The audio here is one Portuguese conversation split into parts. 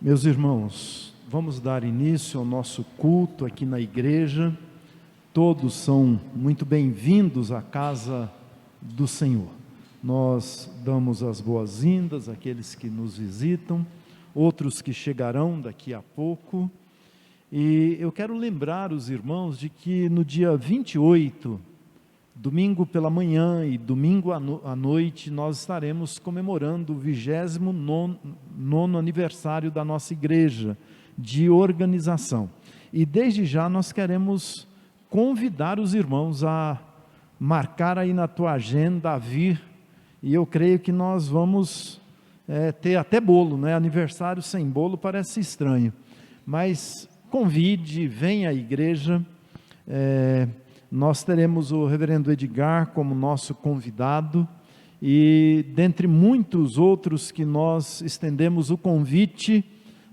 Meus irmãos, vamos dar início ao nosso culto aqui na igreja. Todos são muito bem-vindos à casa do Senhor. Nós damos as boas-vindas àqueles que nos visitam, outros que chegarão daqui a pouco. E eu quero lembrar os irmãos de que no dia 28, domingo pela manhã e domingo à noite, nós estaremos comemorando o 29º aniversário da nossa igreja de organização. E desde já nós queremos convidar os irmãos a marcar aí na tua agenda, a vir, e eu creio que nós vamos ter até bolo, né? Aniversário sem bolo parece estranho, mas convide, venha à igreja. Nós teremos o reverendo Edgar como nosso convidado, e dentre muitos outros que nós estendemos o convite,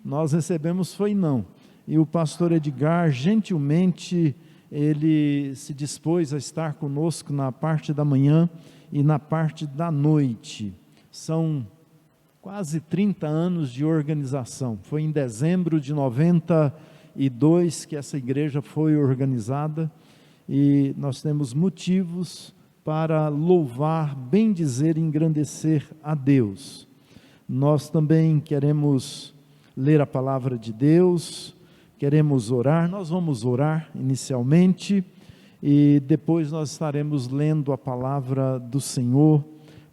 nós recebemos foi não, e o pastor Edgar gentilmente, ele se dispôs a estar conosco na parte da manhã e na parte da noite. São quase 30 anos de organização, foi em dezembro de 92 que essa igreja foi organizada, e nós temos motivos para louvar, bendizer e engrandecer a Deus. Nós também queremos ler a palavra de Deus, queremos orar. Nós vamos orar inicialmente e depois nós estaremos lendo a palavra do Senhor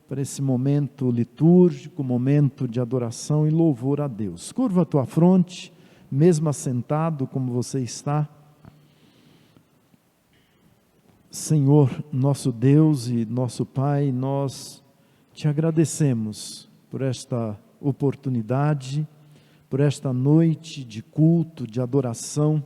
para esse momento litúrgico, momento de adoração e louvor a Deus. Curva a tua fronte, mesmo assentado como você está. Senhor, nosso Deus e nosso Pai, nós te agradecemos por esta oportunidade, por esta noite de culto, de adoração,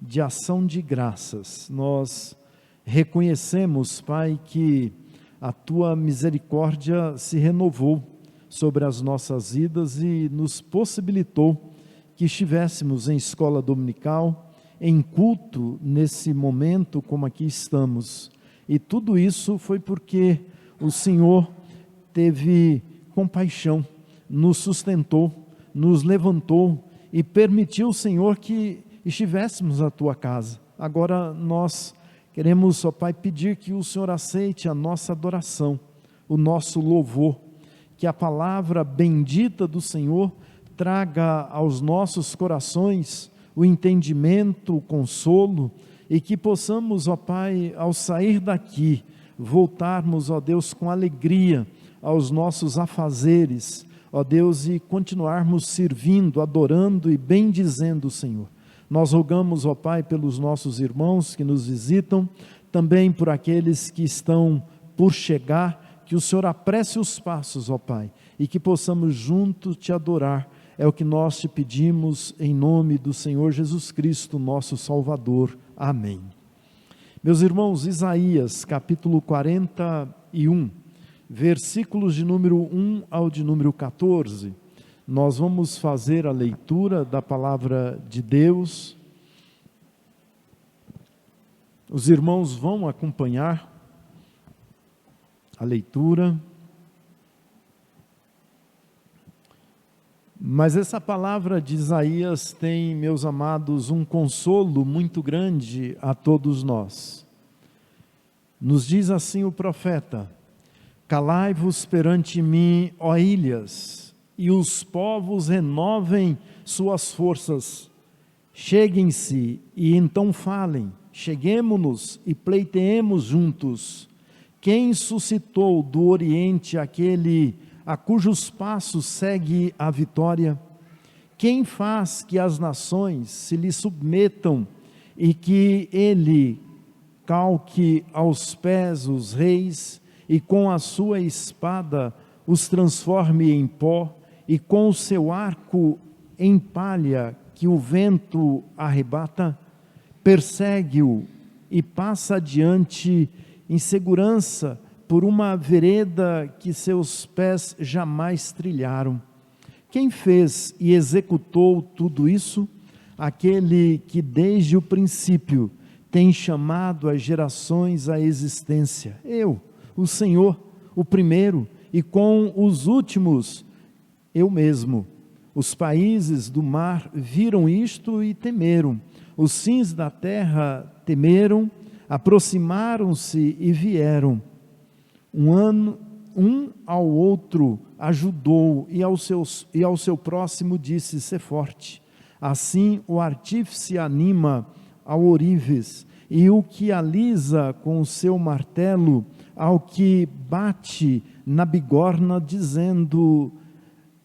de ação de graças. Nós reconhecemos, Pai, que a tua misericórdia se renovou sobre as nossas vidas e nos possibilitou que estivéssemos em escola dominical, em culto, nesse momento como aqui estamos, e tudo isso foi porque o Senhor teve compaixão, nos sustentou, nos levantou e permitiu, Senhor, que estivéssemos na tua casa. Agora nós queremos, ó Pai, pedir que o Senhor aceite a nossa adoração, o nosso louvor, que a palavra bendita do Senhor traga aos nossos corações o entendimento, o consolo, e que possamos, ó Pai, ao sair daqui, voltarmos, ó Deus, com alegria aos nossos afazeres, ó Deus, e continuarmos servindo, adorando e bendizendo o Senhor. Nós rogamos, ó Pai, pelos nossos irmãos que nos visitam, também por aqueles que estão por chegar, que o Senhor apresse os passos, ó Pai, e que possamos juntos te adorar. É o que nós te pedimos em nome do Senhor Jesus Cristo, nosso Salvador. Amém. Meus irmãos, Isaías capítulo 41, versículos de número 1 ao de número 14, nós vamos fazer a leitura da palavra de Deus. Os irmãos vão acompanhar a leitura. Mas essa palavra de Isaías tem, meus amados, um consolo muito grande a todos nós. Nos diz assim o profeta: calai-vos perante mim, ó ilhas, e os povos renovem suas forças. Cheguem-se e então falem, cheguemo-nos e pleiteemos juntos. Quem suscitou do Oriente aquele a cujos passos segue a vitória? Quem faz que as nações se lhe submetam e que ele calque aos pés os reis e com a sua espada os transforme em pó e com o seu arco em palha que o vento arrebata? Persegue-o e passa adiante em segurança por uma vereda que seus pés jamais trilharam. Quem fez e executou tudo isso? Aquele que desde o princípio tem chamado as gerações à existência. Eu, o Senhor, o primeiro, e com os últimos, eu mesmo, Os países do mar viram isto e temeram. Os fins da terra temeram, aproximaram-se e vieram. Um ao outro ajudou, e ao seu próximo disse: sê forte. Assim o artífice anima ao ourives, e o que alisa com o seu martelo ao que bate na bigorna, dizendo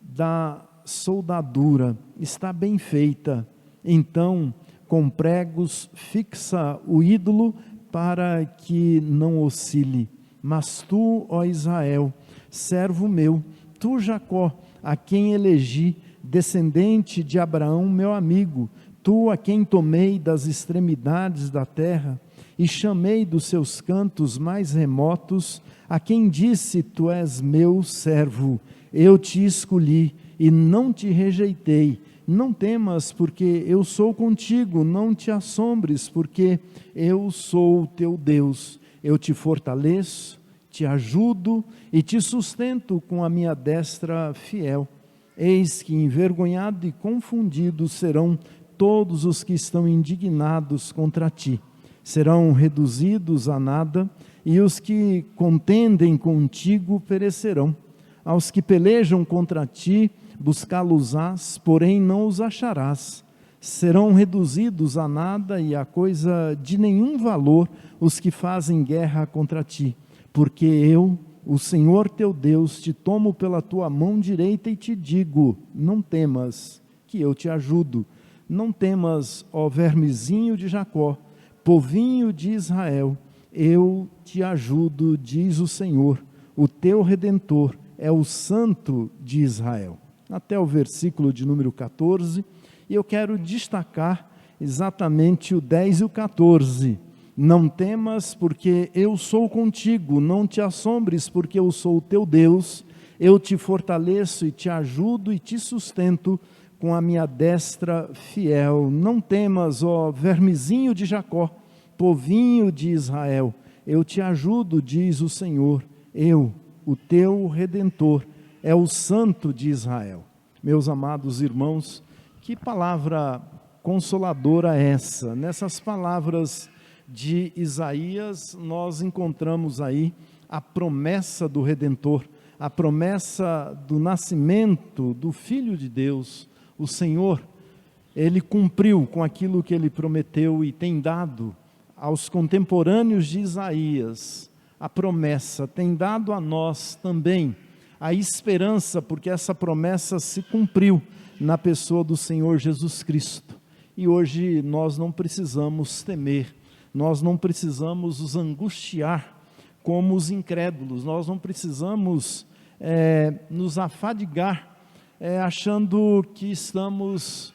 da soldadura: está bem feita. Então, com pregos fixa o ídolo para que não oscile. Mas tu, ó Israel, servo meu, tu, Jacó, a quem elegi, descendente de Abraão, meu amigo, tu a quem tomei das extremidades da terra e chamei dos seus cantos mais remotos, a quem disse: tu és meu servo, eu te escolhi e não te rejeitei. Não temas, porque eu sou contigo, não te assombres, porque eu sou o teu Deus. Eu te fortaleço, te ajudo e te sustento com a minha destra fiel. Eis que envergonhado e confundido serão todos os que estão indignados contra ti. Serão reduzidos a nada, e os que contendem contigo perecerão. Aos que pelejam contra ti, buscá-los-ás, porém não os acharás. Serão reduzidos a nada e a coisa de nenhum valor os que fazem guerra contra ti. Porque eu, o Senhor teu Deus, te tomo pela tua mão direita e te digo: não temas, que eu te ajudo. Não temas, ó vermezinho de Jacó, povinho de Israel, eu te ajudo, diz o Senhor, o teu Redentor é o Santo de Israel. Até o versículo de número 14, e eu quero destacar exatamente o 10 e o 14. Não temas, porque eu sou contigo, não te assombres, porque eu sou o teu Deus, eu te fortaleço e te ajudo e te sustento com a minha destra fiel. Não temas, ó vermezinho de Jacó, povinho de Israel, eu te ajudo, diz o Senhor, eu, o teu Redentor, é o Santo de Israel. Meus amados irmãos, que palavra consoladora é essa? Nessas palavras de Isaías, nós encontramos aí a promessa do Redentor, a promessa do nascimento do Filho de Deus. O Senhor, Ele cumpriu com aquilo que Ele prometeu e tem dado aos contemporâneos de Isaías a promessa, tem dado a nós também a esperança, porque essa promessa se cumpriu na pessoa do Senhor Jesus Cristo. E hoje nós não precisamos temer, nós não precisamos nos angustiar como os incrédulos, nós não precisamos nos afadigar achando que estamos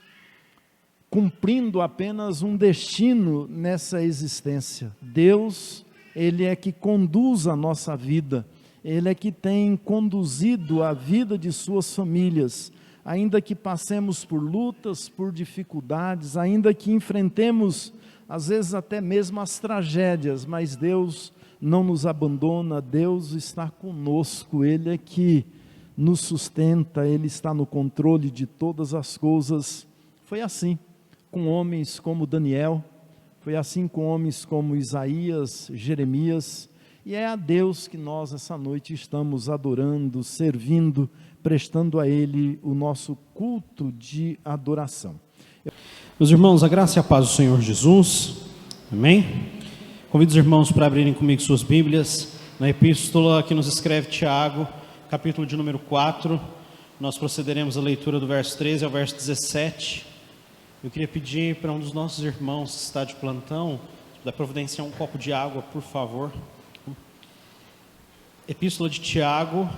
cumprindo apenas um destino nessa existência. Deus, Ele é que conduz a nossa vida, Ele é que tem conduzido a vida de suas famílias, ainda que passemos por lutas, por dificuldades, ainda que enfrentemos às vezes até mesmo as tragédias, mas Deus não nos abandona, Deus está conosco, Ele é que nos sustenta, Ele está no controle de todas as coisas. Foi assim com homens como Daniel, foi assim com homens como Isaías, Jeremias, e é a Deus que nós essa noite estamos adorando, servindo, prestando a Ele o nosso culto de adoração. Meus irmãos, a graça e a paz do Senhor Jesus, amém? Convido os irmãos para abrirem comigo suas Bíblias, na epístola que nos escreve Tiago, capítulo de número 4, nós procederemos à leitura do verso 13 ao verso 17, eu queria pedir para um dos nossos irmãos que está de plantão, da providenciar um copo de água, por favor. Epístola de Tiago,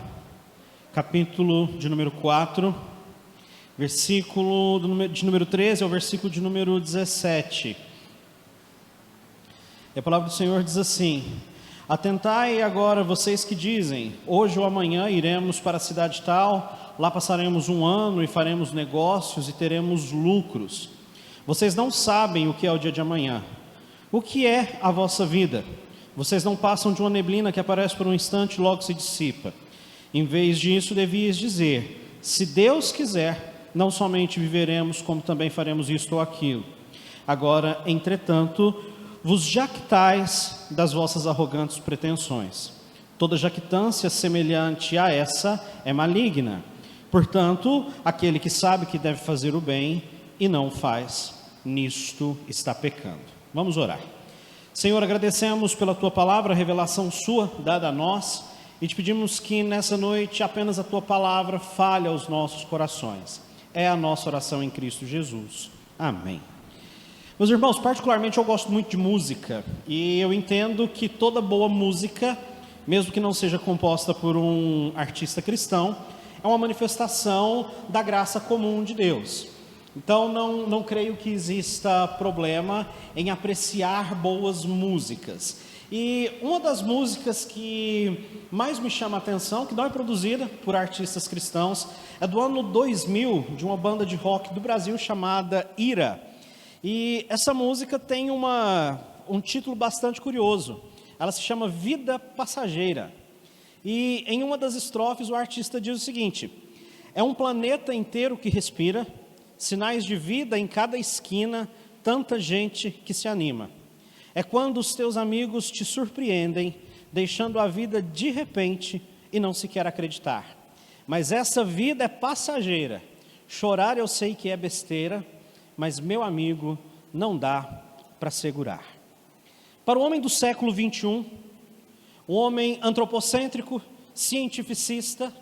capítulo de número 4, versículo de número 13 ao versículo de número 17. E a palavra do Senhor diz assim: atentai agora vocês que dizem, hoje ou amanhã iremos para a cidade tal, lá passaremos um ano e faremos negócios e teremos lucros. Vocês não sabem o que é o dia de amanhã. O que é a vossa vida? Vocês não passam de uma neblina que aparece por um instante e logo se dissipa. Em vez disso, devias dizer: se Deus quiser, não somente viveremos, como também faremos isto ou aquilo. Agora, entretanto, vos jactais das vossas arrogantes pretensões. Toda jactância semelhante a essa é maligna. Portanto, aquele que sabe que deve fazer o bem e não o faz, nisto está pecando. Vamos orar. Senhor, agradecemos pela Tua palavra, a revelação Sua dada a nós, e te pedimos que nessa noite apenas a Tua palavra fale aos nossos corações. É a nossa oração em Cristo Jesus. Amém. Meus irmãos, particularmente eu gosto muito de música, e eu entendo que toda boa música, mesmo que não seja composta por um artista cristão, é uma manifestação da graça comum de Deus. Então não creio que exista problema em apreciar boas músicas. E uma das músicas que mais me chama a atenção, que não é produzida por artistas cristãos, é do ano 2000, de uma banda de rock do Brasil chamada Ira. E essa música tem um título bastante curioso. Ela se chama Vida Passageira. E em uma das estrofes o artista diz o seguinte: é um planeta inteiro que respira, sinais de vida em cada esquina, tanta gente que se anima. É quando os teus amigos te surpreendem, deixando a vida de repente e não se quer acreditar. Mas essa vida é passageira. Chorar eu sei que é besteira, mas meu amigo, não dá para segurar. Para o homem do século 21, um homem antropocêntrico, cientificista,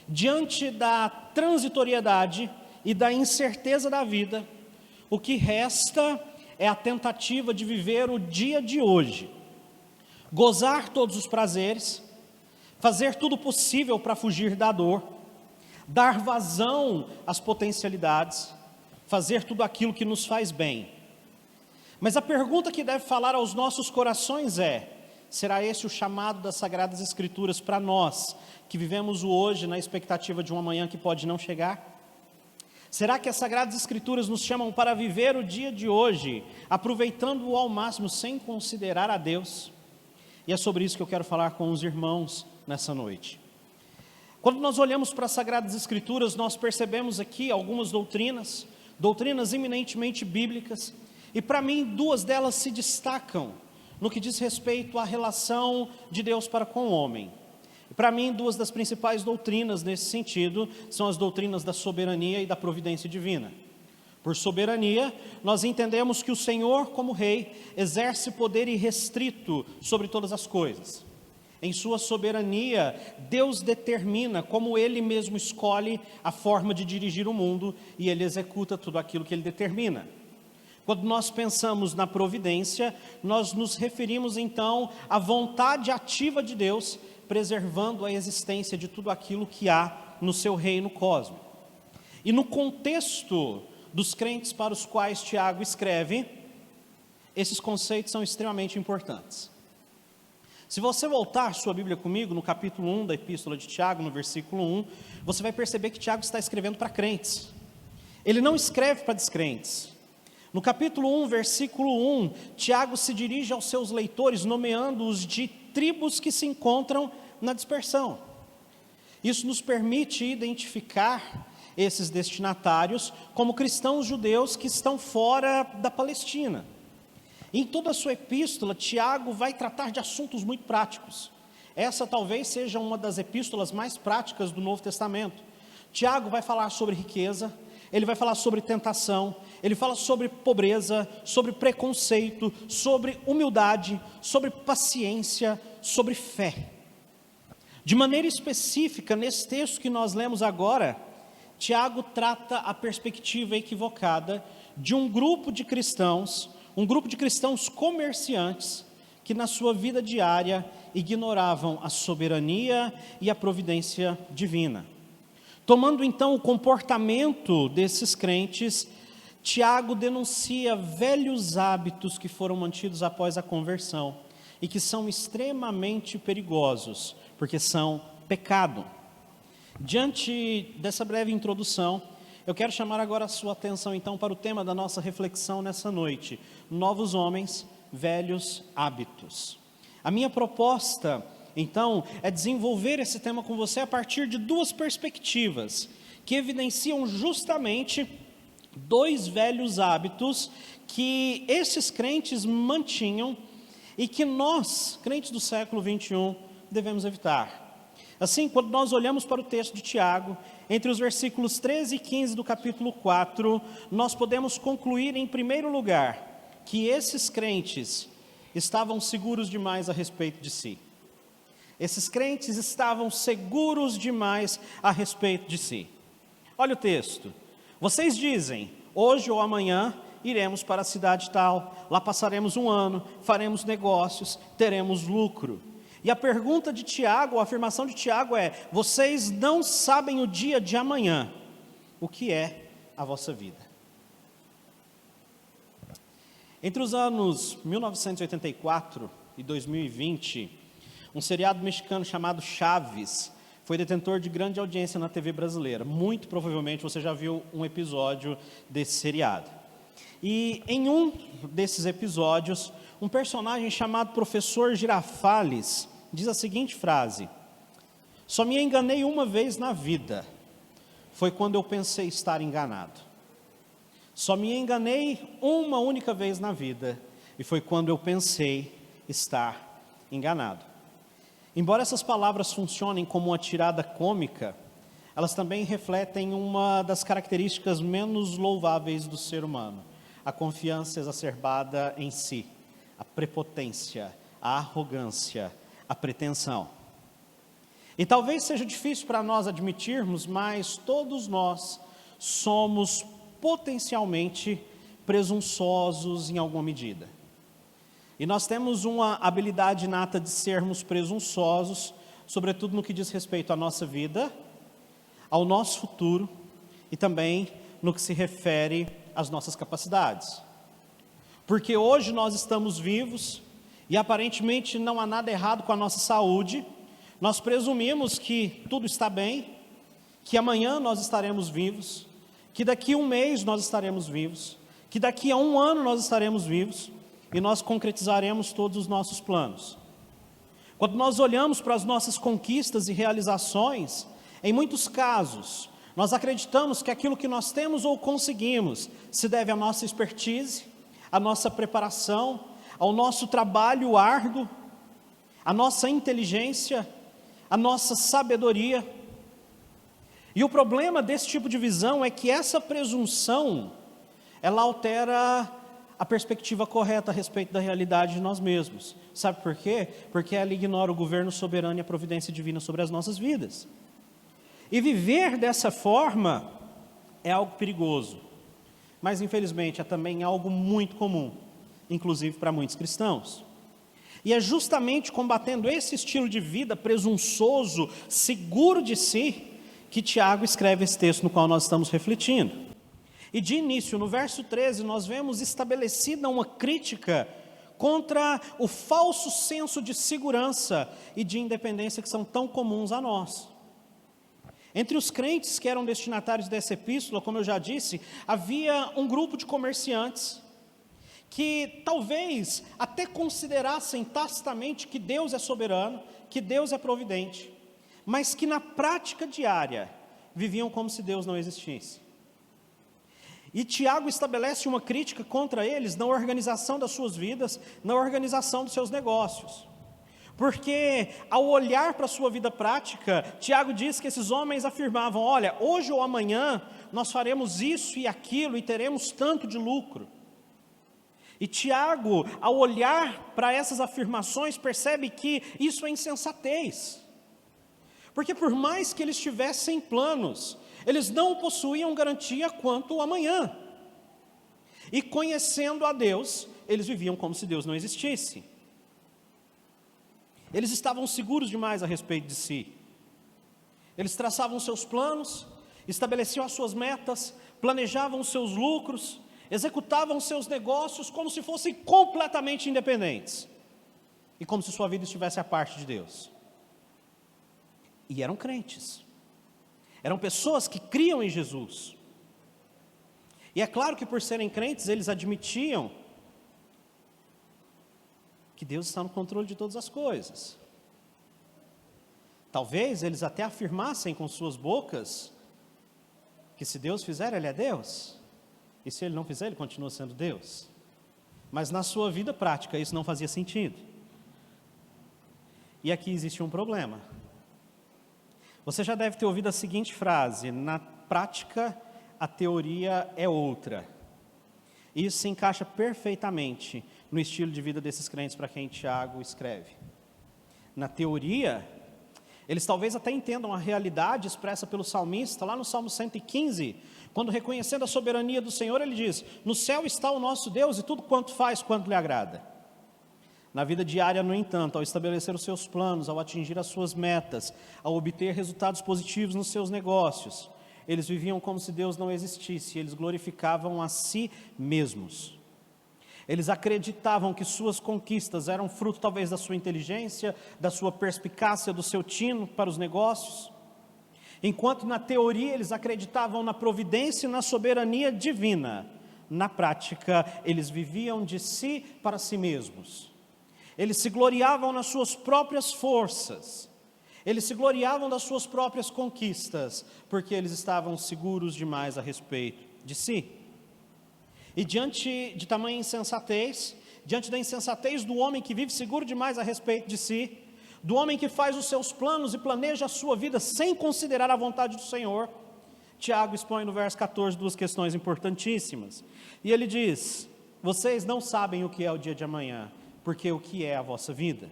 diante da transitoriedade e da incerteza da vida, o que resta é a tentativa de viver o dia de hoje, gozar todos os prazeres, fazer tudo possível para fugir da dor, dar vazão às potencialidades, fazer tudo aquilo que nos faz bem. Mas a pergunta que deve falar aos nossos corações é: será esse o chamado das Sagradas Escrituras para nós, que vivemos o hoje na expectativa de um amanhã que pode não chegar? Será que as Sagradas Escrituras nos chamam para viver o dia de hoje, aproveitando-o ao máximo, sem considerar a Deus? E é sobre isso que eu quero falar com os irmãos nessa noite. Quando nós olhamos para as Sagradas Escrituras, nós percebemos aqui algumas doutrinas eminentemente bíblicas, e para mim duas delas se destacam no que diz respeito à relação de Deus para com o homem. Para mim, duas das principais doutrinas nesse sentido são as doutrinas da soberania e da providência divina. Por soberania, nós entendemos que o Senhor, como Rei, exerce poder irrestrito sobre todas as coisas. Em sua soberania, Deus determina como Ele mesmo escolhe a forma de dirigir o mundo e Ele executa tudo aquilo que Ele determina. Quando nós pensamos na providência, nós nos referimos então à vontade ativa de Deus, preservando a existência de tudo aquilo que há no seu reino cósmico. E no contexto dos crentes para os quais Tiago escreve, esses conceitos são extremamente importantes. Se você voltar sua Bíblia comigo no capítulo 1 da Epístola de Tiago, no versículo 1, você vai perceber que Tiago está escrevendo para crentes. Ele não escreve para descrentes. No capítulo 1, versículo 1, Tiago se dirige aos seus leitores, nomeando-os de tribos que se encontram na dispersão. Isso nos permite identificar esses destinatários como cristãos judeus que estão fora da Palestina. Em toda a sua epístola, Tiago vai tratar de assuntos muito práticos. Essa talvez seja uma das epístolas mais práticas do Novo Testamento. Tiago vai falar sobre riqueza, ele vai falar sobre tentação, ele fala sobre pobreza, sobre preconceito, sobre humildade, sobre paciência, sobre fé. De maneira específica, nesse texto que nós lemos agora, Tiago trata a perspectiva equivocada de um grupo de cristãos comerciantes, que na sua vida diária ignoravam a soberania e a providência divina. Tomando então o comportamento desses crentes, Tiago denuncia velhos hábitos que foram mantidos após a conversão e que são extremamente perigosos, porque são pecado. Diante dessa breve introdução, eu quero chamar agora a sua atenção então para o tema da nossa reflexão nessa noite: novos homens, velhos hábitos. A minha proposta então é desenvolver esse tema com você a partir de duas perspectivas que evidenciam justamente dois velhos hábitos que esses crentes mantinham e que nós, crentes do século 21, devemos evitar. Assim, quando nós olhamos para o texto de Tiago, entre os versículos 13 e 15 do capítulo 4, nós podemos concluir, em primeiro lugar, que esses crentes estavam seguros demais a respeito de si. Esses crentes estavam seguros demais a respeito de si. Olha o texto. Vocês dizem, hoje ou amanhã iremos para a cidade tal, lá passaremos um ano, faremos negócios, teremos lucro. E a pergunta de Tiago, a afirmação de Tiago é: vocês não sabem o dia de amanhã, o que é a vossa vida. Entre os anos 1984 e 2020, um seriado mexicano chamado Chaves foi detentor de grande audiência na TV brasileira. Muito provavelmente você já viu um episódio desse seriado. E em um desses episódios, um personagem chamado Professor Girafales diz a seguinte frase: só me enganei uma vez na vida, foi quando eu pensei estar enganado. Só me enganei uma única vez na vida, e foi quando eu pensei estar enganado. Embora essas palavras funcionem como uma tirada cômica, elas também refletem uma das características menos louváveis do ser humano: a confiança exacerbada em si, a prepotência, a arrogância, a pretensão. E talvez seja difícil para nós admitirmos, mas todos nós somos potencialmente presunçosos em alguma medida. E nós temos uma habilidade inata de sermos presunçosos, sobretudo no que diz respeito à nossa vida, ao nosso futuro e também no que se refere às nossas capacidades. Porque hoje nós estamos vivos e aparentemente não há nada errado com a nossa saúde, nós presumimos que tudo está bem, que amanhã nós estaremos vivos, que daqui a um mês nós estaremos vivos, que daqui a um ano nós estaremos vivos, e nós concretizaremos todos os nossos planos. Quando nós olhamos para as nossas conquistas e realizações, em muitos casos, nós acreditamos que aquilo que nós temos ou conseguimos se deve à nossa expertise, à nossa preparação, ao nosso trabalho árduo, à nossa inteligência, à nossa sabedoria. E o problema desse tipo de visão é que essa presunção, ela altera a perspectiva correta a respeito da realidade de nós mesmos. Sabe por quê? Porque ela ignora o governo soberano e a providência divina sobre as nossas vidas. E viver dessa forma é algo perigoso, mas infelizmente é também algo muito comum, inclusive para muitos cristãos. E é justamente combatendo esse estilo de vida presunçoso, seguro de si, que Tiago escreve esse texto no qual nós estamos refletindo. E de início, no verso 13, nós vemos estabelecida uma crítica contra o falso senso de segurança e de independência que são tão comuns a nós. Entre os crentes que eram destinatários dessa epístola, como eu já disse, havia um grupo de comerciantes que talvez até considerassem tacitamente que Deus é soberano, que Deus é providente, mas que na prática diária viviam como se Deus não existisse. E Tiago estabelece uma crítica contra eles na organização das suas vidas, na organização dos seus negócios. Porque ao olhar para a sua vida prática, Tiago diz que esses homens afirmavam: olha, hoje ou amanhã nós faremos isso e aquilo e teremos tanto de lucro. E Tiago, ao olhar para essas afirmações, percebe que isso é insensatez. Porque por mais que eles tivessem planos, eles não possuíam garantia quanto ao amanhã. E conhecendo a Deus, eles viviam como se Deus não existisse. Eles estavam seguros demais a respeito de si. Eles traçavam seus planos, estabeleciam as suas metas, planejavam os seus lucros, executavam seus negócios como se fossem completamente independentes. E como se sua vida estivesse à parte de Deus. E eram crentes. Eram pessoas que criam em Jesus. E é claro que por serem crentes, eles admitiam que Deus está no controle de todas as coisas. Talvez eles até afirmassem com suas bocas que se Deus fizer, Ele é Deus, e se Ele não fizer, Ele continua sendo Deus. Mas na sua vida prática, isso não fazia sentido. E aqui existe um problema. Você já deve ter ouvido a seguinte frase: na prática, a teoria é outra. Isso se encaixa perfeitamente no estilo de vida desses crentes para quem Tiago escreve. Na teoria, eles talvez até entendam a realidade expressa pelo salmista, lá no Salmo 115, quando reconhecendo a soberania do Senhor, ele diz: no céu está o nosso Deus e tudo quanto faz, quanto lhe agrada. Na vida diária, no entanto, ao estabelecer os seus planos, ao atingir as suas metas, ao obter resultados positivos nos seus negócios, eles viviam como se Deus não existisse, eles glorificavam a si mesmos. Eles acreditavam que suas conquistas eram fruto talvez da sua inteligência, da sua perspicácia, do seu tino para os negócios. Enquanto na teoria eles acreditavam na providência e na soberania divina, na prática eles viviam de si para si mesmos. Eles se gloriavam nas suas próprias forças. Eles se gloriavam das suas próprias conquistas, porque eles estavam seguros demais a respeito de si. E diante de tamanha insensatez, diante da insensatez do homem que vive seguro demais a respeito de si, do homem que faz os seus planos e planeja a sua vida sem considerar a vontade do Senhor, Tiago expõe no verso 14 duas questões importantíssimas. E ele diz: vocês não sabem o que é o dia de amanhã, porque o que é a vossa vida?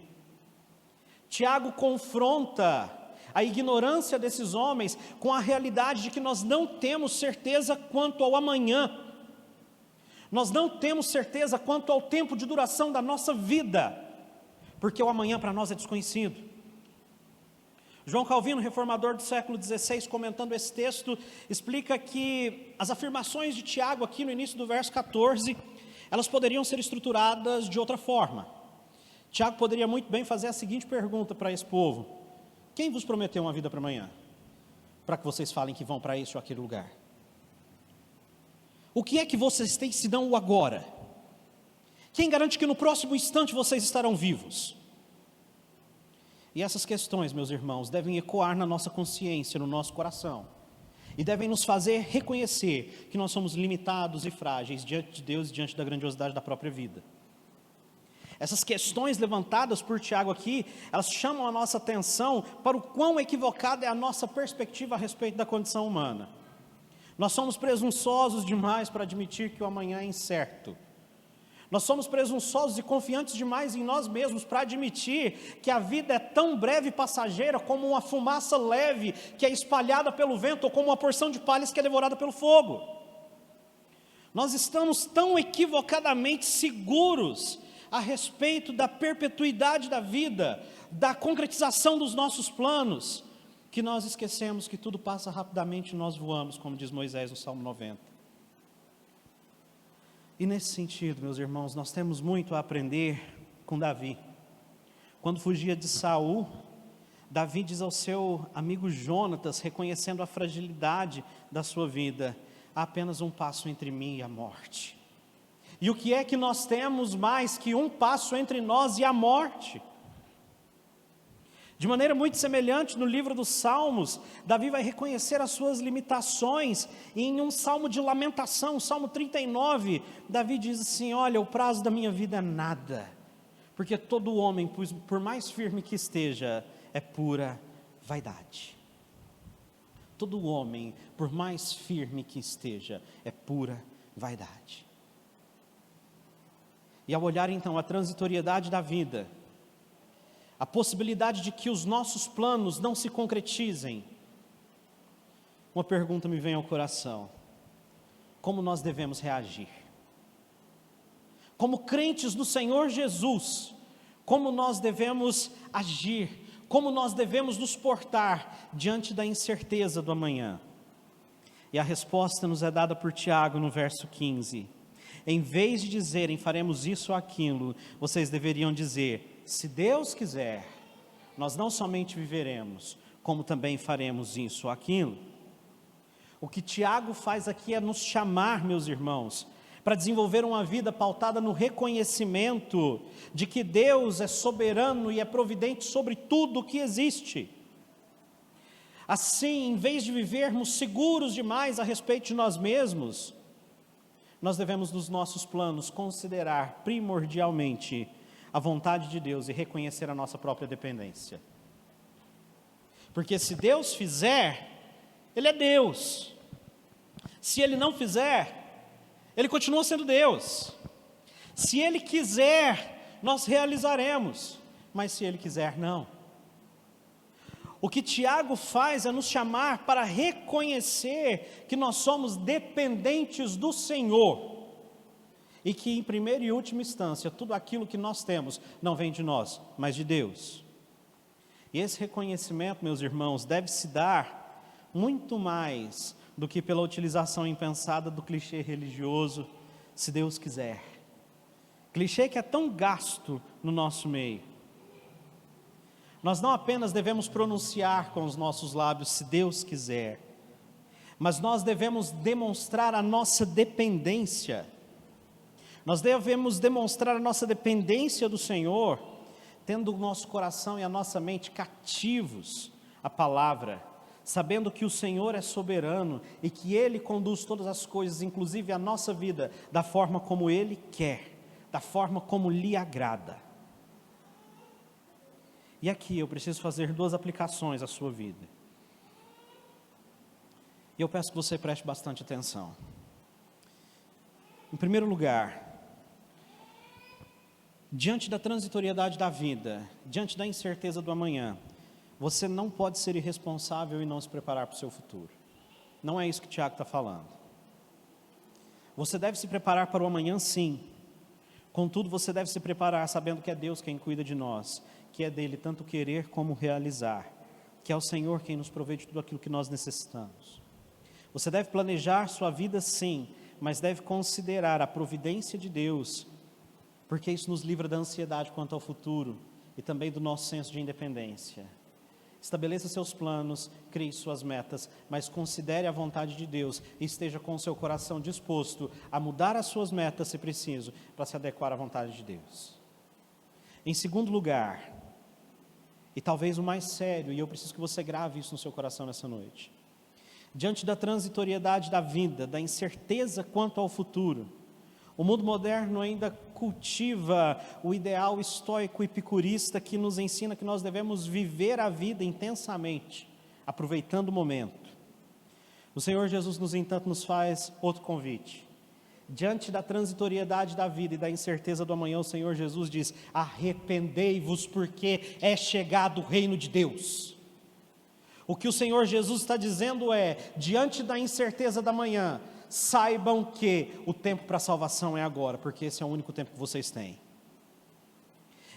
Tiago confronta a ignorância desses homens com a realidade de que nós não temos certeza quanto ao amanhã. Nós não temos certeza quanto ao tempo de duração da nossa vida, porque o amanhã para nós é desconhecido. João Calvino, reformador do século XVI, comentando esse texto, explica que as afirmações de Tiago aqui no início do verso 14, elas poderiam ser estruturadas de outra forma. Tiago poderia muito bem fazer a seguinte pergunta para esse povo: quem vos prometeu uma vida para amanhã? Para que vocês falem que vão para esse ou aquele lugar. O que é que vocês têm se dão o agora? Quem garante que no próximo instante vocês estarão vivos? E essas questões, meus irmãos, devem ecoar na nossa consciência, no nosso coração. E devem nos fazer reconhecer que nós somos limitados e frágeis diante de Deus e diante da grandiosidade da própria vida. Essas questões levantadas por Tiago aqui, elas chamam a nossa atenção para o quão equivocada é a nossa perspectiva a respeito da condição humana. Nós somos presunçosos demais para admitir que o amanhã é incerto. Nós somos presunçosos e confiantes demais em nós mesmos para admitir que a vida é tão breve e passageira como uma fumaça leve que é espalhada pelo vento ou como uma porção de palhas que é devorada pelo fogo. Nós estamos tão equivocadamente seguros a respeito da perpetuidade da vida, da concretização dos nossos planos, que nós esquecemos que tudo passa rapidamente e nós voamos, como diz Moisés no Salmo 90. E nesse sentido, meus irmãos, nós temos muito a aprender com Davi. Quando fugia de Saul, Davi diz ao seu amigo Jonatas, reconhecendo a fragilidade da sua vida: há apenas um passo entre mim e a morte. E o que é que nós temos mais que um passo entre nós e a morte? De maneira muito semelhante, no livro dos Salmos, Davi vai reconhecer as suas limitações, e em um salmo de lamentação, Salmo 39, Davi diz assim: olha, o prazo da minha vida é nada, porque todo homem, por mais firme que esteja, é pura vaidade. Todo homem, por mais firme que esteja, é pura vaidade. E ao olhar então a transitoriedade da vida, a possibilidade de que os nossos planos não se concretizem, uma pergunta me vem ao coração: como nós devemos reagir? Como crentes do Senhor Jesus, como nós devemos agir? Como nós devemos nos portar diante da incerteza do amanhã? E a resposta nos é dada por Tiago no verso 15. Em vez de dizerem faremos isso ou aquilo, vocês deveriam dizer: se Deus quiser, nós não somente viveremos, como também faremos isso ou aquilo. O que Tiago faz aqui é nos chamar, meus irmãos, para desenvolver uma vida pautada no reconhecimento de que Deus é soberano e é providente sobre tudo o que existe. Assim, em vez de vivermos seguros demais a respeito de nós mesmos, nós devemos nos nossos planos considerar primordialmente a vontade de Deus e reconhecer a nossa própria dependência. Porque se Deus fizer, Ele é Deus. Se Ele não fizer, Ele continua sendo Deus. Se Ele quiser, nós realizaremos, mas se Ele quiser, não. O que Tiago faz é nos chamar para reconhecer que nós somos dependentes do Senhor e que, em primeira e última instância, tudo aquilo que nós temos não vem de nós, mas de Deus. E esse reconhecimento, meus irmãos, deve se dar muito mais do que pela utilização impensada do clichê religioso, se Deus quiser. Clichê que é tão gasto no nosso meio. Nós não apenas devemos pronunciar com os nossos lábios, se Deus quiser, mas nós devemos demonstrar a nossa dependência. Nós devemos demonstrar a nossa dependência do Senhor, tendo o nosso coração e a nossa mente cativos à palavra, sabendo que o Senhor é soberano e que Ele conduz todas as coisas, inclusive a nossa vida, da forma como Ele quer, da forma como lhe agrada. E aqui eu preciso fazer 2 aplicações à sua vida. E eu peço que você preste bastante atenção. Em primeiro lugar, diante da transitoriedade da vida, diante da incerteza do amanhã, você não pode ser irresponsável e não se preparar para o seu futuro. Não é isso que o Tiago está falando. Você deve se preparar para o amanhã, sim. Contudo, você deve se preparar sabendo que é Deus quem cuida de nós, que é dele tanto querer como realizar, que é o Senhor quem nos provê de tudo aquilo que nós necessitamos. Você deve planejar sua vida, sim, mas deve considerar a providência de Deus, porque isso nos livra da ansiedade quanto ao futuro e também do nosso senso de independência. Estabeleça seus planos, crie suas metas, mas considere a vontade de Deus e esteja com o seu coração disposto a mudar as suas metas, se preciso, para se adequar à vontade de Deus. Em segundo lugar, e talvez o mais sério, e eu preciso que você grave isso no seu coração nessa noite, diante da transitoriedade da vida, da incerteza quanto ao futuro, o mundo moderno ainda cultiva o ideal estoico epicurista que nos ensina que nós devemos viver a vida intensamente, aproveitando o momento. O Senhor Jesus, no entanto, nos faz outro convite. Diante da transitoriedade da vida e da incerteza do amanhã, o Senhor Jesus diz: arrependei-vos, porque é chegado o reino de Deus. O que o Senhor Jesus está dizendo é, diante da incerteza da manhã, saibam que o tempo para a salvação é agora, porque esse é o único tempo que vocês têm.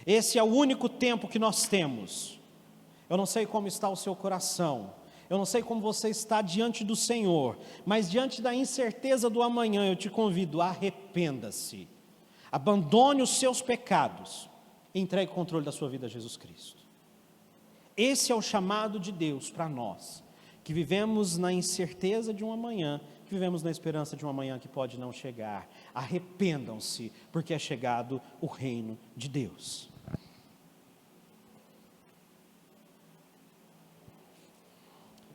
Esse é o único tempo que nós temos. Eu não sei como está o seu coração, eu não sei como você está diante do Senhor, mas diante da incerteza do amanhã, eu te convido, arrependa-se, abandone os seus pecados e entregue o controle da sua vida a Jesus Cristo. Esse é o chamado de Deus para nós, que vivemos na incerteza de um amanhã, que vivemos na esperança de um amanhã que pode não chegar. Arrependam-se, porque é chegado o reino de Deus.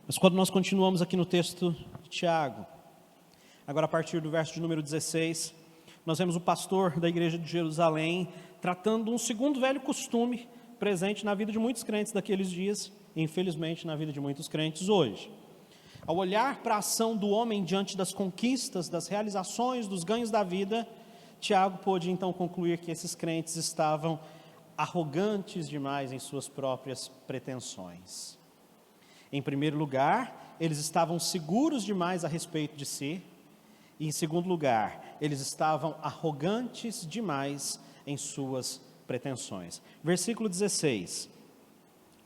Mas quando nós continuamos aqui no texto de Tiago, agora a partir do verso de número 16, nós vemos o pastor da igreja de Jerusalém tratando um segundo velho costume presente na vida de muitos crentes daqueles dias, e infelizmente na vida de muitos crentes hoje. Ao olhar para a ação do homem diante das conquistas, das realizações, dos ganhos da vida, Tiago pôde então concluir que esses crentes estavam arrogantes demais em suas próprias pretensões. Em primeiro lugar, eles estavam seguros demais a respeito de si, e em segundo lugar, eles estavam arrogantes demais em suas pretensões. Versículo 16: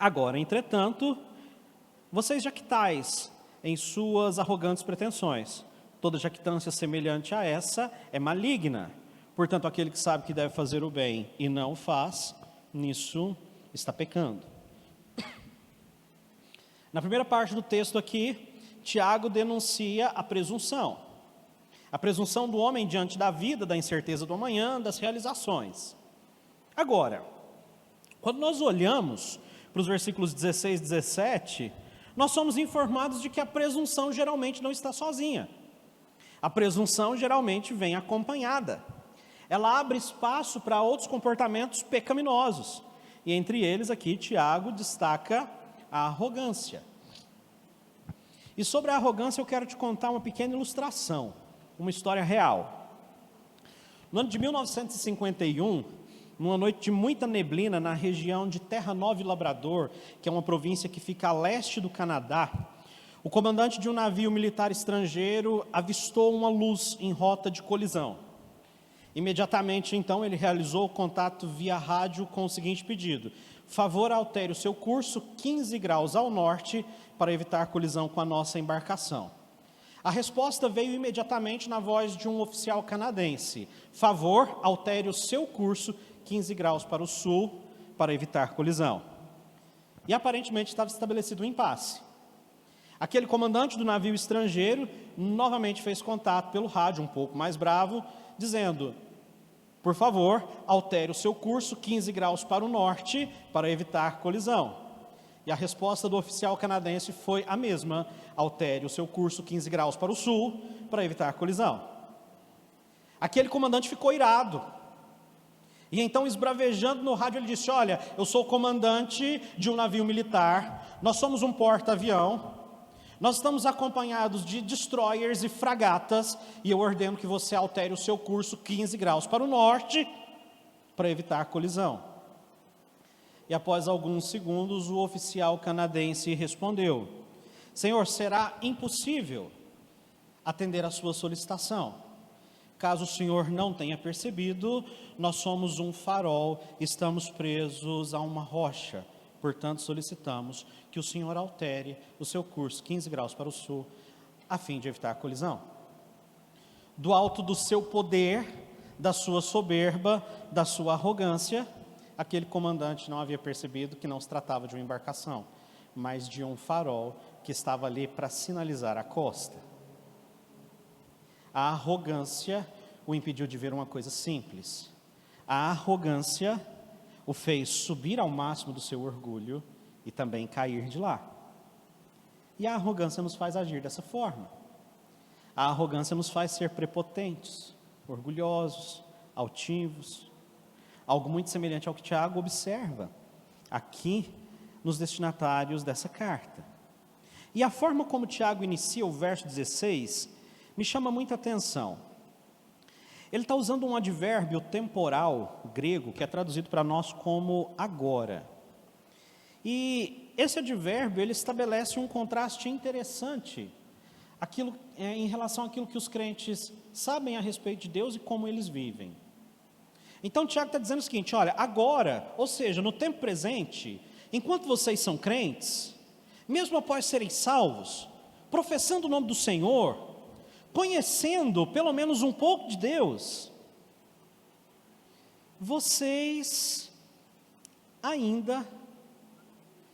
agora, entretanto, vocês jactais em suas arrogantes pretensões. Toda jactância semelhante a essa é maligna. Portanto, aquele que sabe que deve fazer o bem e não o faz, nisso está pecando. Na primeira parte do texto aqui, Tiago denuncia a presunção do homem diante da vida, da incerteza do amanhã, das realizações. Agora, quando nós olhamos para os versículos 16 e 17, nós somos informados de que a presunção geralmente não está sozinha. A presunção geralmente vem acompanhada. Ela abre espaço para outros comportamentos pecaminosos. E entre eles aqui, Tiago destaca a arrogância. E sobre a arrogância eu quero te contar uma pequena ilustração, uma história real. No ano de 1951, numa noite de muita neblina na região de Terra Nova e Labrador, que é uma província que fica a leste do Canadá, o comandante de um navio militar estrangeiro avistou uma luz em rota de colisão. Imediatamente, então, ele realizou o contato via rádio com o seguinte pedido: favor, altere o seu curso 15 graus ao norte para evitar colisão com a nossa embarcação. A resposta veio imediatamente na voz de um oficial canadense: favor, altere o seu curso 15 graus para o sul para evitar colisão. E aparentemente estava estabelecido um impasse. Aquele comandante do navio estrangeiro novamente fez contato pelo rádio, um pouco mais bravo, dizendo: por favor, altere o seu curso 15 graus para o norte para evitar colisão. E a resposta do oficial canadense foi a mesma: altere o seu curso 15 graus para o sul para evitar colisão. Aquele comandante ficou irado. E então, esbravejando no rádio, ele disse: olha, eu sou o comandante de um navio militar, nós somos um porta-avião, nós estamos acompanhados de destroyers e fragatas, e eu ordeno que você altere o seu curso 15 graus para o norte, para evitar colisão. E após alguns segundos, o oficial canadense respondeu: senhor, será impossível atender a sua solicitação. Caso o senhor não tenha percebido, nós somos um farol, estamos presos a uma rocha. Portanto, solicitamos que o senhor altere o seu curso 15 graus para o sul, a fim de evitar a colisão. Do alto do seu poder, da sua soberba, da sua arrogância, aquele comandante não havia percebido que não se tratava de uma embarcação, mas de um farol que estava ali para sinalizar a costa. A arrogância o impediu de ver uma coisa simples. A arrogância o fez subir ao máximo do seu orgulho e também cair de lá. E a arrogância nos faz agir dessa forma. A arrogância nos faz ser prepotentes, orgulhosos, altivos. Algo muito semelhante ao que Tiago observa aqui nos destinatários dessa carta. E a forma como Tiago inicia o verso 16 me chama muita atenção. Ele está usando um advérbio temporal grego que é traduzido para nós como agora. E esse advérbio ele estabelece um contraste interessante em relação àquilo que os crentes sabem a respeito de Deus e como eles vivem. Então Tiago está dizendo o seguinte: olha, agora, ou seja, no tempo presente, enquanto vocês são crentes, mesmo após serem salvos, professando o nome do Senhor, conhecendo pelo menos um pouco de Deus, vocês ainda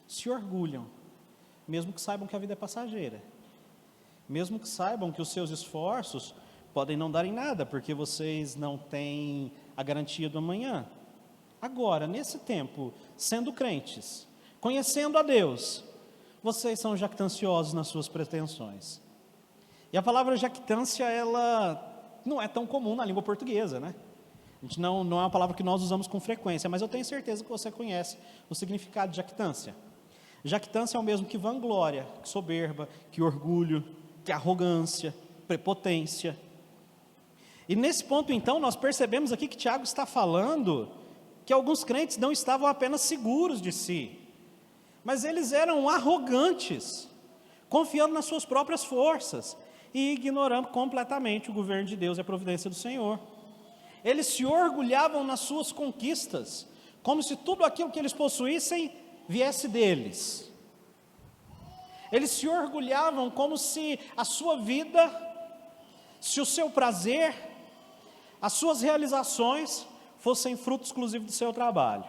se orgulham, mesmo que saibam que a vida é passageira, mesmo que saibam que os seus esforços podem não dar em nada, porque vocês não têm a garantia do amanhã. Agora, nesse tempo, sendo crentes, conhecendo a Deus, vocês são jactanciosos nas suas pretensões. E a palavra jactância, ela não é tão comum na língua portuguesa, né? A gente não é uma palavra que nós usamos com frequência, mas eu tenho certeza que você conhece o significado de jactância. Jactância é o mesmo que vanglória, que soberba, que orgulho, que arrogância, prepotência. E nesse ponto, então, nós percebemos aqui que Tiago está falando que alguns crentes não estavam apenas seguros de si, mas eles eram arrogantes, confiando nas suas próprias forças e ignorando completamente o governo de Deus e a providência do Senhor. Eles se orgulhavam nas suas conquistas, como se tudo aquilo que eles possuíssem viesse deles. Eles se orgulhavam como se a sua vida, se o seu prazer, as suas realizações fossem fruto exclusivo do seu trabalho.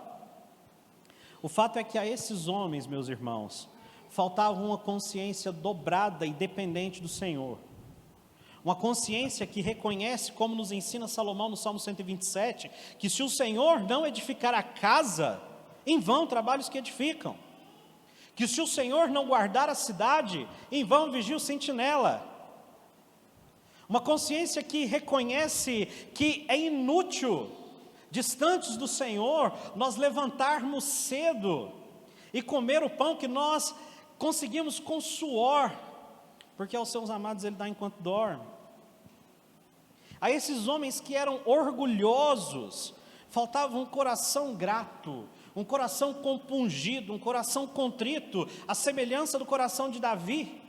O fato é que a esses homens, meus irmãos, faltava uma consciência dobrada e dependente do Senhor. Uma consciência que reconhece, como nos ensina Salomão no Salmo 127, que se o Senhor não edificar a casa, em vão trabalhos que edificam. que se o Senhor não guardar a cidade, em vão vigia o sentinela. Uma consciência que reconhece que é inútil, distantes do Senhor, nós levantarmos cedo e comer o pão que nós conseguimos com suor, porque aos seus amados Ele dá enquanto dorme. A esses homens que eram orgulhosos, faltava um coração grato, um coração compungido, um coração contrito, a semelhança do coração de Davi,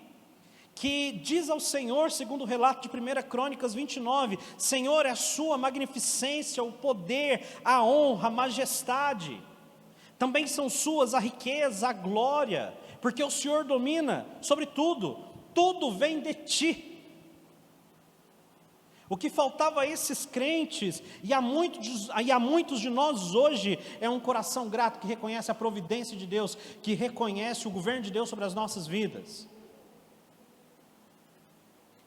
que diz ao Senhor, segundo o relato de 1 Crônicas 29, Senhor, é a sua magnificência, o poder, a honra, a majestade, também são suas a riqueza, a glória, porque o Senhor domina sobre tudo, tudo vem de ti. O que faltava a esses crentes, e a muitos de nós hoje, é um coração grato, que reconhece a providência de Deus, que reconhece o governo de Deus sobre as nossas vidas.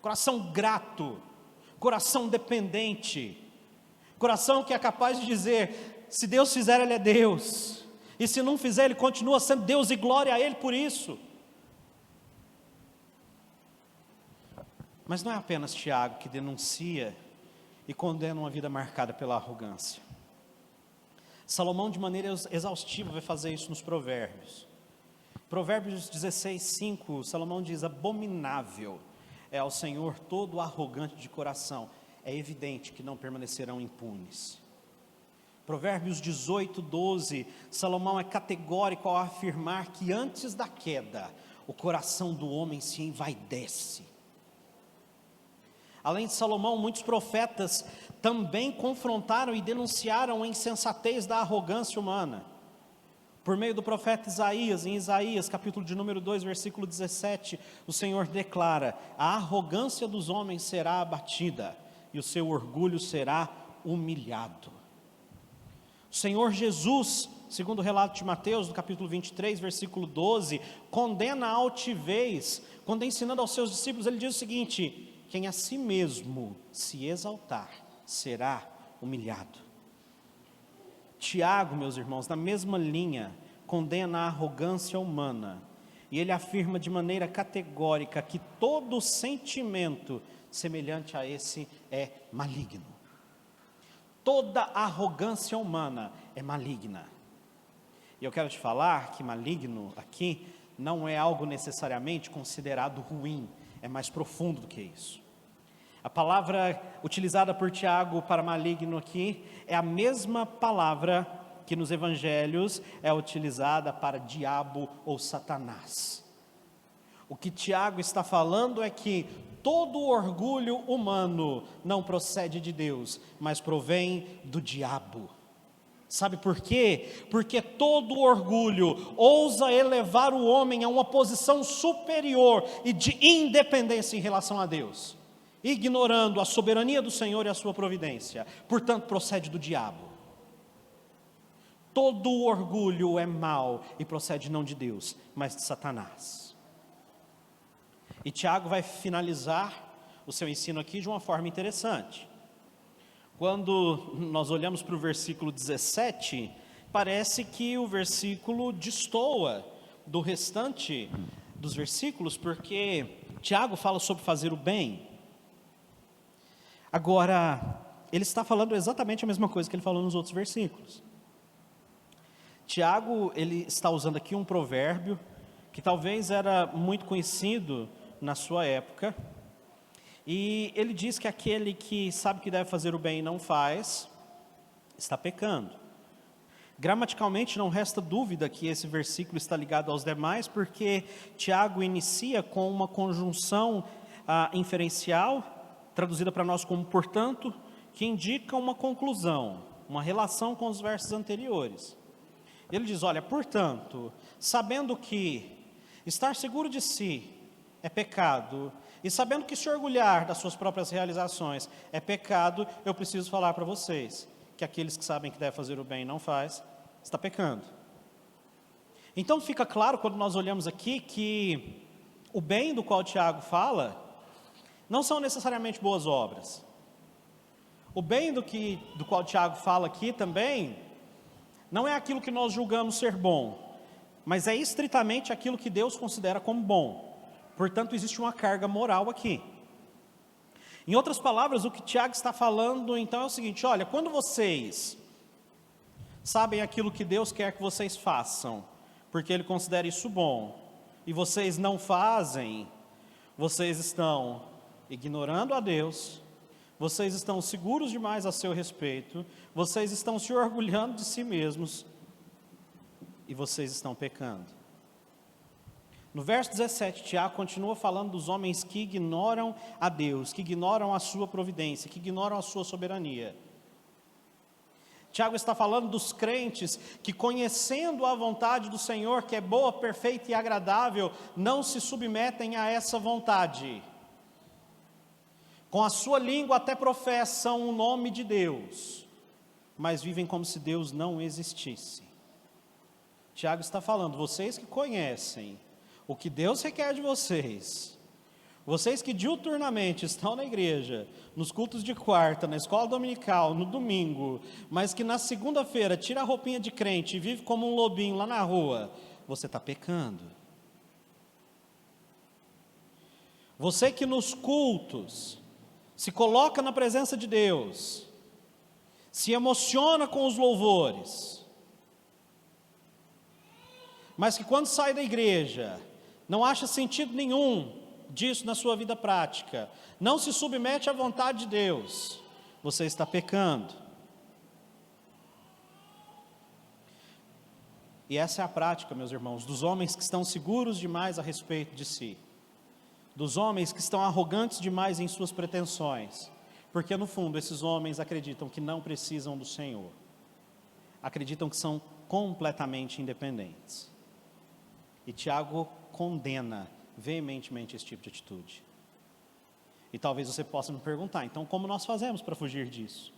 Coração grato, coração dependente, coração que é capaz de dizer, se Deus fizer, Ele é Deus, e se não fizer, Ele continua sendo Deus, e glória a Ele por isso. Mas não é apenas Tiago que denuncia e condena uma vida marcada pela arrogância. Salomão, de maneira exaustiva, vai fazer isso nos Provérbios. Provérbios 16:5, Salomão diz, abominável é ao Senhor todo arrogante de coração, é evidente que não permanecerão impunes. Provérbios 18:12, Salomão é categórico ao afirmar que antes da queda, o coração do homem se envaidece. Além de Salomão, muitos profetas também confrontaram e denunciaram a insensatez da arrogância humana. Por meio do profeta Isaías, em Isaías, capítulo de número 2, versículo 17, o Senhor declara, a arrogância dos homens será abatida, e o seu orgulho será humilhado. O Senhor Jesus, segundo o relato de Mateus, no capítulo 23, versículo 12, condena a altivez, quando ensinando aos seus discípulos, ele diz o seguinte, quem a si mesmo se exaltar, será humilhado. Tiago, meus irmãos, na mesma linha, condena a arrogância humana, e ele afirma de maneira categórica que todo sentimento semelhante a esse é maligno. Toda arrogância humana é maligna. E eu quero te falar que maligno aqui não é algo necessariamente considerado ruim, é mais profundo do que isso. A palavra utilizada por Tiago para maligno aqui é a mesma palavra que nos evangelhos é utilizada para diabo ou Satanás. O que Tiago está falando é que todo orgulho humano não procede de Deus, mas provém do diabo. Sabe por quê? Porque todo orgulho ousa elevar o homem a uma posição superior e de independência em relação a Deus, ignorando a soberania do Senhor e a sua providência, portanto procede do diabo. Todo orgulho é mau e procede não de Deus, mas de Satanás. E Tiago vai finalizar o seu ensino aqui de uma forma interessante. Quando nós olhamos para o versículo 17, parece que o versículo destoa do restante dos versículos, porque Tiago fala sobre fazer o bem. Agora, ele está falando exatamente a mesma coisa que ele falou nos outros versículos. Tiago, ele está usando aqui um provérbio, que talvez era muito conhecido na sua época, e ele diz que aquele que sabe que deve fazer o bem e não faz, está pecando. Gramaticalmente não resta dúvida que esse versículo está ligado aos demais, porque Tiago inicia com uma conjunção inferencial, traduzida para nós como portanto, que indica uma conclusão, uma relação com os versos anteriores. Ele diz, olha, portanto, sabendo que estar seguro de si é pecado, e sabendo que se orgulhar das suas próprias realizações é pecado, eu preciso falar para vocês que aqueles que sabem que devem fazer o bem e não faz, está pecando. Então fica claro quando nós olhamos aqui que o bem do qual Tiago fala não são necessariamente boas obras. O bem do qual Tiago fala aqui também não é aquilo que nós julgamos ser bom, mas é estritamente aquilo que Deus considera como bom. Portanto, existe uma carga moral aqui. Em outras palavras, o que Tiago está falando então é o seguinte: olha, quando vocês sabem aquilo que Deus quer que vocês façam, porque Ele considera isso bom, e vocês não fazem, vocês estão ignorando a Deus, vocês estão seguros demais a seu respeito, vocês estão se orgulhando de si mesmos, e vocês estão pecando. No verso 17, Tiago continua falando dos homens que ignoram a Deus, que ignoram a sua providência, que ignoram a sua soberania. Tiago está falando dos crentes que, conhecendo a vontade do Senhor, que é boa, perfeita e agradável, não se submetem a essa vontade. Com a sua língua até professam o nome de Deus, mas vivem como se Deus não existisse. Tiago está falando, vocês que conhecem o que Deus requer de vocês, vocês que diuturnamente estão na igreja, nos cultos de quarta, na escola dominical, no domingo, mas que na segunda-feira tira a roupinha de crente e vive como um lobinho lá na rua, você está pecando. Você que nos cultos se coloca na presença de Deus, se emociona com os louvores, mas que quando sai da igreja não acha sentido nenhum disso na sua vida prática, não se submete à vontade de Deus, você está pecando. E essa é a prática, meus irmãos, dos homens que estão seguros demais a respeito de si, dos homens que estão arrogantes demais em suas pretensões, porque no fundo esses homens acreditam que não precisam do Senhor, acreditam que são completamente independentes. E Tiago condena veementemente esse tipo de atitude. E talvez você possa me perguntar, então como nós fazemos para fugir disso?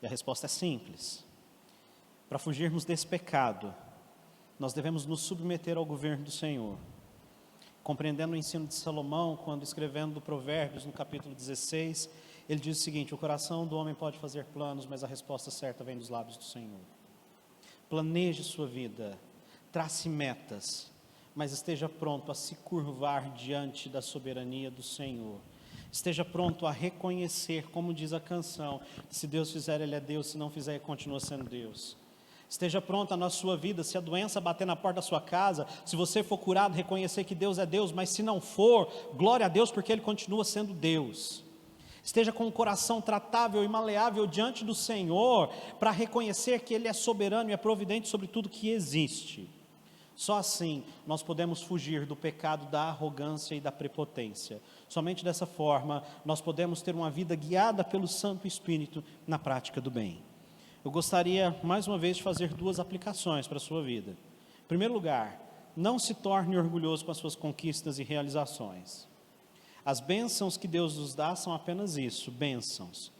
E a resposta é simples. Para fugirmos desse pecado, nós devemos nos submeter ao governo do Senhor. Compreendendo o ensino de Salomão, quando escrevendo Provérbios no capítulo 16, ele diz o seguinte: o coração do homem pode fazer planos, mas a resposta certa vem dos lábios do Senhor. Planeje sua vida, trace metas, mas esteja pronto a se curvar diante da soberania do Senhor. Esteja pronto a reconhecer, como diz a canção, que se Deus fizer, Ele é Deus, se não fizer, Ele continua sendo Deus. Esteja pronto na sua vida, se a doença bater na porta da sua casa, se você for curado, reconhecer que Deus é Deus, mas se não for, glória a Deus, porque Ele continua sendo Deus. Esteja com o coração tratável e maleável diante do Senhor, para reconhecer que Ele é soberano e é providente sobre tudo que existe. Só assim nós podemos fugir do pecado da arrogância e da prepotência. Somente dessa forma nós podemos ter uma vida guiada pelo Santo Espírito na prática do bem. Eu gostaria mais uma vez de fazer duas aplicações para a sua vida. Em primeiro lugar, não se torne orgulhoso com as suas conquistas e realizações. As bênçãos que Deus nos dá são apenas isso, bênçãos.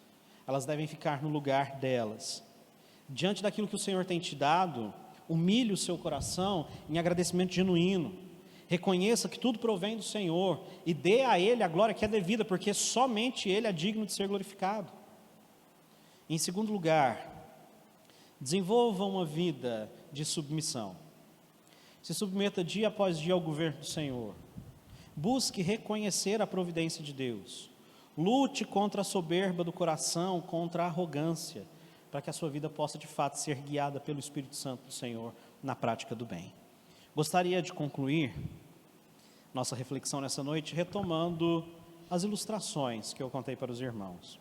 Elas devem ficar no lugar delas. Diante daquilo que o Senhor tem te dado, humilhe o seu coração em agradecimento genuíno. Reconheça que tudo provém do Senhor e dê a Ele a glória que é devida, porque somente Ele é digno de ser glorificado. Em segundo lugar, desenvolva uma vida de submissão. Se submeta dia após dia ao governo do Senhor. Busque reconhecer a providência de Deus. Lute contra a soberba do coração, contra a arrogância, para que a sua vida possa de fato ser guiada pelo Espírito Santo do Senhor na prática do bem. Gostaria de concluir nossa reflexão nessa noite retomando as ilustrações que eu contei para os irmãos.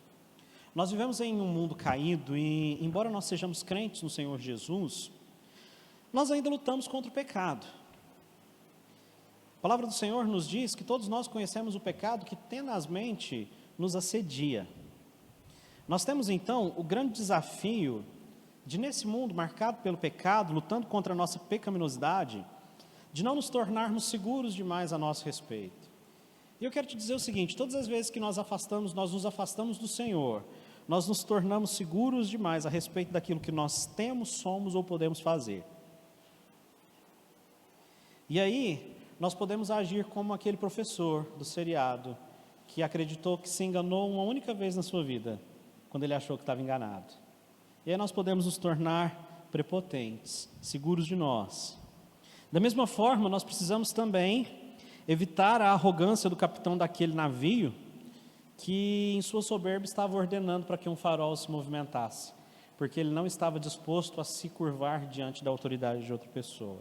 Nós vivemos em um mundo caído e, embora nós sejamos crentes no Senhor Jesus, nós ainda lutamos contra o pecado. A palavra do Senhor nos diz que todos nós conhecemos o pecado que tenazmente nos assedia. Nós temos então o grande desafio de, nesse mundo marcado pelo pecado, lutando contra a nossa pecaminosidade, de não nos tornarmos seguros demais a nosso respeito. E eu quero te dizer o seguinte: todas as vezes que nós nos afastamos do Senhor, nós nos tornamos seguros demais a respeito daquilo que nós temos, somos ou podemos fazer. E aí, nós podemos agir como aquele professor do seriado, que acreditou que se enganou uma única vez na sua vida, quando ele achou que estava enganado. E aí nós podemos nos tornar prepotentes, seguros de nós. Da mesma forma, nós precisamos também evitar a arrogância do capitão daquele navio que, em sua soberba, estava ordenando para que um farol se movimentasse, porque ele não estava disposto a se curvar diante da autoridade de outra pessoa.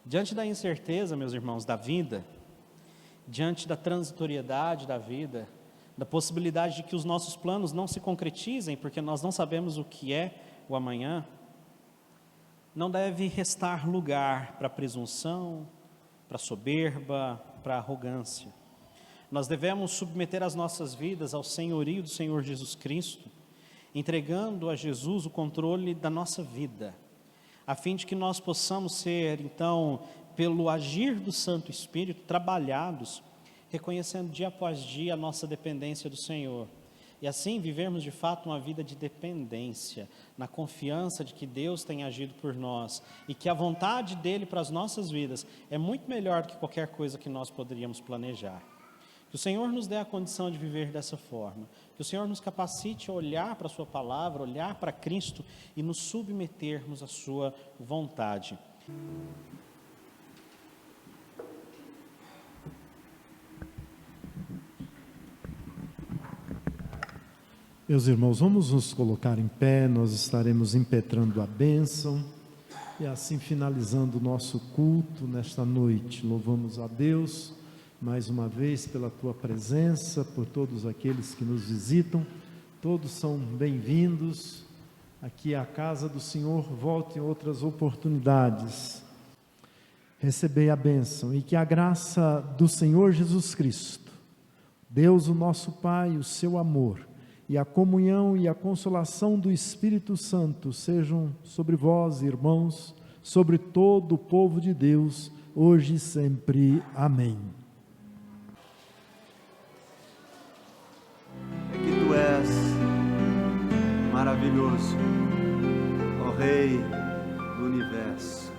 Diante da incerteza, meus irmãos, da vida, diante da transitoriedade da vida, da possibilidade de que os nossos planos não se concretizem, porque nós não sabemos o que é o amanhã, não deve restar lugar para presunção, para soberba, para arrogância. Nós devemos submeter as nossas vidas ao senhorio do Senhor Jesus Cristo, entregando a Jesus o controle da nossa vida, a fim de que nós possamos ser, então, pelo agir do Santo Espírito, trabalhados, reconhecendo dia após dia a nossa dependência do Senhor. E assim vivermos de fato uma vida de dependência, na confiança de que Deus tem agido por nós e que a vontade dEle para as nossas vidas é muito melhor do que qualquer coisa que nós poderíamos planejar. Que o Senhor nos dê a condição de viver dessa forma, que o Senhor nos capacite a olhar para a sua palavra, olhar para Cristo e nos submetermos à sua vontade. Meus irmãos, vamos nos colocar em pé, nós estaremos impetrando a bênção e assim finalizando o nosso culto nesta noite. Louvamos a Deus mais uma vez pela tua presença, por todos aqueles que nos visitam, todos são bem-vindos. Aqui é a casa do Senhor, volte em outras oportunidades. Recebei a bênção e que a graça do Senhor Jesus Cristo, Deus o nosso Pai, o seu amor e a comunhão e a consolação do Espírito Santo sejam sobre vós, irmãos, sobre todo o povo de Deus, hoje e sempre. Amém. É que tu és maravilhoso, ó Rei do Universo.